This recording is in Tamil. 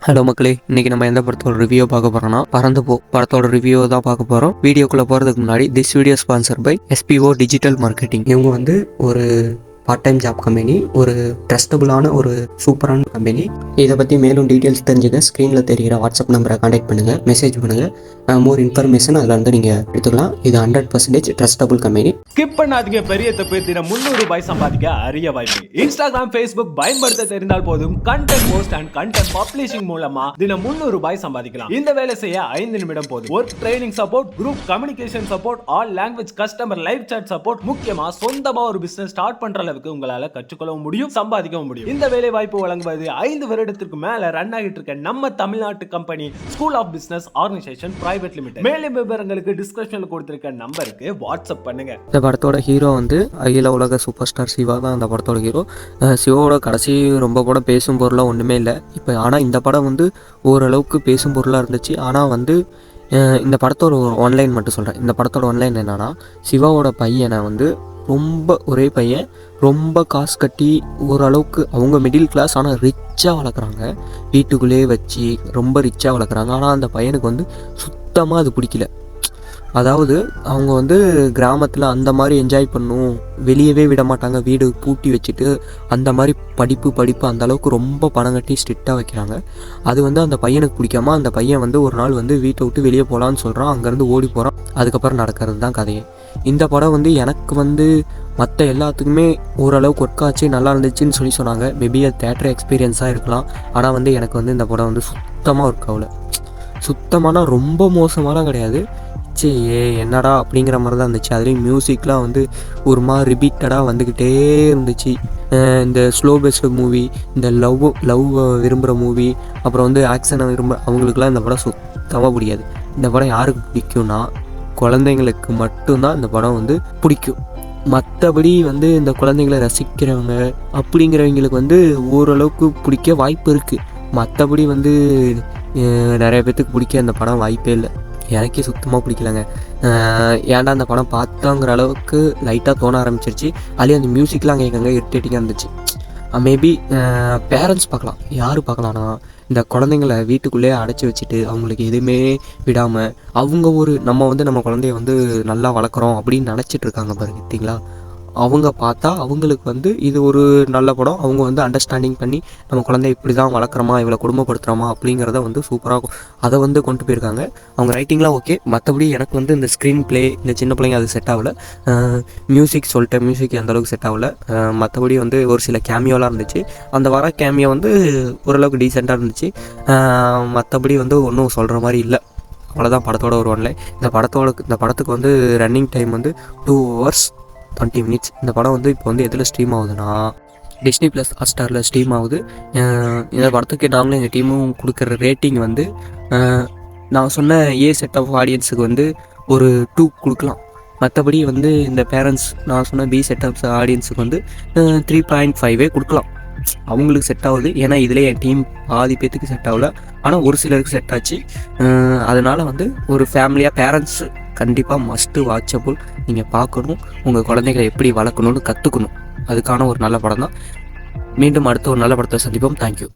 ஹலோ மக்களே, இன்னைக்கு நம்ம எந்த படத்தோட ரிவ்யூ பார்க்க போறோம்னா பறந்து போ படத்தோட ரிவ்யூ தான் பார்க்க போறோம். வீடியோக்குள்ள போறதுக்கு முன்னாடி this video sponsor by SPO digital marketing. இவங்க வந்து ஒரு பார்ட் டைம் ஜாப் கம்பெனி, ஒரு ட்ரஸ்டபுளான ஒரு சூப்பரான கம்பெனி. இதை பற்றி மேலும் டீட்டெயில்ஸ் தெரிஞ்சுக்க ஸ்க்ரீனில் தெரிகிற வாட்ஸ்அப் நம்பரை கான்டாக்ட் பண்ணுங்கள், மெசேஜ் பண்ணுங்கள். மோர் இன்ஃபர்மேஷன் அதில் வந்து நீங்கள் எடுத்துக்கலாம். இது 100% ட்ரஸ்டபுள் கம்பெனி. ஸ்கிப் பண்ணாதீங்க. பெரிய தப்பு. தினம் 300 ரூபாய் சம்பாதிக்க அரிய வாய்ப்பு. இன்ஸ்டாகிராம், ஃபேஸ்புக் பயன்படுத்த தெரிந்தால் போதும். Content post and content publishing மூலமா தினம் 300 ரூபாய் சம்பாதிக்கலாம். இந்த வேலை செய்ய 5 நிமிடம் போதும். Work training support, group communication support, all language customer live chat support, முக்கியமா சொந்தமா ஒரு பிசினஸ் ஸ்டார்ட் பண்ற அளவுக்கு உங்களால கற்றுக்கொள்ளவும் முடியும், சம்பாதிக்கவும் முடியும். இந்த வேலை வாய்ப்பு வழங்குவது 5 வருடத்திற்கு மேல ரன் ஆகிட்டு இருக்க நம்ம தமிழ்நாட்டு company school of business organisation private limited. மேலும் விவரங்களுக்கு டிஸ்கிரிப்ஷன்ல கொடுத்திருக்க நம்பருக்கு வாட்ஸ்அப் பண்ணுங்க. இந்த படத்தோட ஹீரோ வந்து அகில உலக சூப்பர் ஸ்டார் சிவா தான் அந்த படத்தோட ஹீரோ. சிவாவோட கடைசி ரொம்ப படம் பேசும் பொருளாக ஒன்றுமே இல்லை இப்போ. ஆனால் இந்த படம் வந்து ஓரளவுக்கு பேசும் பொருளாக இருந்துச்சு. ஆனால் வந்து இந்த படத்தோட ஆன்லைன் மட்டும் சொல்கிறேன். இந்த படத்தோட ஆன்லைன் என்னென்னா, சிவாவோட பையனை வந்து ஒரே பையன் ரொம்ப காசு கட்டி ஓரளவுக்கு அவங்க மிடில் கிளாஸ் ஆனால் ரிச்சாக வளர்க்குறாங்க. வீட்டுக்குள்ளேயே வச்சு ரொம்ப ரிச்சாக வளர்க்குறாங்க. ஆனால் அந்த பையனுக்கு வந்து சுத்தமாக அது பிடிக்கல. அதாவது அவங்க வந்து கிராமத்தில் அந்த மாதிரி என்ஜாய் பண்ணும், வெளியவே விட மாட்டாங்க, வீடு பூட்டி வச்சுட்டு அந்த மாதிரி படிப்பு அந்தளவுக்கு ரொம்ப பணம் கட்டி ஸ்ட்ரிக்டாக வைக்கிறாங்க. அது வந்து அந்த பையனுக்கு பிடிக்காம அந்த பையன் வந்து ஒரு நாள் வந்து வீட்டை விட்டு வெளியே போகலான்னு சொல்கிறான். அங்கேருந்து ஓடி போகிறான். அதுக்கப்புறம் நடக்கிறது தான் கதையே. இந்த படம் வந்து எனக்கு வந்து மற்ற எல்லாத்துக்குமே ஓரளவுக்கு ஒர்க் ஆச்சு, நல்லா இருந்துச்சுன்னு சொன்னாங்க. மேபி அது தேட்டர் எக்ஸ்பீரியன்ஸாக இருக்கலாம். ஆனால் வந்து எனக்கு வந்து இந்த படம் வந்து சுத்தமாக ஒர்க் ஆகல. சுத்தமான ரொம்ப மோசமான கிடையாது, என்னடா அப்படிங்கிற மாதிரி தான் இருந்துச்சு. அதுலேயும் மியூசிக்லாம் வந்து ஒரு மாதிரி ரிப்பீட்டடாக வந்துக்கிட்டே இருந்துச்சு. இந்த ஸ்லோ பேஸ்டு மூவி, இந்த லவ் விரும்புகிற மூவி, அப்புறம் வந்து ஆக்ஷனை அவங்களுக்குலாம் இந்த படம் சுத்தமாக பிடிக்காது. இந்த படம் யாருக்கு பிடிக்கும்னா குழந்தைங்களுக்கு மட்டும்தான் இந்த படம் வந்து பிடிக்கும். மற்றபடி வந்து இந்த குழந்தைங்களை ரசிக்கிறவங்க அப்படிங்கிறவங்களுக்கு வந்து ஓரளவுக்கு பிடிக்க வாய்ப்பு இருக்குது. மற்றபடி வந்து நிறைய பேர்த்துக்கு பிடிக்க இந்த படம் வாய்ப்பே இல்லை. எனக்கே சுத்தமாக பிடிக்கலங்க. ஏன்டா அந்த படம் பார்த்தாங்கிற அளவுக்கு லைட்டாக தோண ஆரம்பிச்சிருச்சு. அதுலேயும் அந்த மியூசிக்லாம் கேட்குங்க இரிட்டேட்டிங்காக இருந்துச்சு. மேபி பேரண்ட்ஸ் பார்க்கலாம். யார் பார்க்கலான்னா, இந்த குழந்தைங்கள வீட்டுக்குள்ளேயே அடைச்சி வச்சுட்டு அவங்களுக்கு எதுவுமே விடாமல் நம்ம வந்து நம்ம குழந்தைய வந்து நல்லா வளர்க்குறோம் அப்படின்னு நினச்சிட்டு இருக்காங்க பாருங்க, பார்த்தீங்களா? அவங்க பார்த்தா அவங்களுக்கு வந்து இது ஒரு நல்ல படம். அவங்க வந்து அண்டர்ஸ்டாண்டிங் பண்ணி நம்ம குழந்தைய இப்படி தான் வளர்க்குறோமா, இவ்வளோ குடும்பப்படுத்துகிறோமா அப்படிங்கிறத வந்து சூப்பராக அதை வந்து கொண்டு போயிருக்காங்க. அவங்க ரைட்டிங்லாம் ஓகே. மற்றபடி எனக்கு வந்து இந்த ஸ்க்ரீன் ப்ளே, இந்த சின்ன பிள்ளைங்க அது செட் ஆகலை. மியூசிக் அந்தளவுக்கு செட் ஆகலை. மற்றபடி வந்து ஒரு சில கேமியோலாம் இருந்துச்சு. அந்த வர கேமியோ வந்து ஓரளவுக்கு டீசெண்டாக இருந்துச்சு. மற்றபடி வந்து ஒன்றும் சொல்கிற மாதிரி இல்லை. அவ்வளோதான் படத்தோட ஒரு ஒன்லை. இந்த படத்துக்கு வந்து ரன்னிங் டைம் வந்து 2 hours 20 minutes. இந்த படம் வந்து இப்போ வந்து எதில் ஸ்ட்ரீம் ஆகுதுன்னா, டிஸ்னி ப்ளஸ் ஹாட்ஸ்டாரில் ஸ்ட்ரீம் ஆகுது. இந்த படத்துக்கு நாங்களும் எங்கள் டீமும் கொடுக்குற ரேட்டிங் வந்து நான் சொன்ன ஏ செட் ஆஃப் ஆடியன்ஸுக்கு வந்து ஒரு 2 கொடுக்கலாம். மற்றபடி வந்து இந்த பேரண்ட்ஸ் நான் சொன்ன பி செட் ஆஃப் ஆடியன்ஸுக்கு வந்து 3.5 கொடுக்கலாம். அவங்களுக்கு செட் ஆகுது. ஏன்னா இதில் என் டீம் பாதி பேத்துக்கு செட் ஆகல, ஆனால் ஒரு சிலருக்கு செட் ஆச்சு. அதனால் வந்து ஒரு ஃபேமிலியாக பேரண்ட்ஸ் கண்டிப்பாக மஸ்ட்டு வாட்சபுள். நீங்கள் பார்க்கணும், உங்கள் குழந்தைகளை எப்படி வளர்க்கணும்னு கற்றுக்கணும். அதுக்கான ஒரு நல்ல படம் தான். மீண்டும் அடுத்த ஒரு நல்ல படத்தை சந்திப்போம். தேங்க்யூ.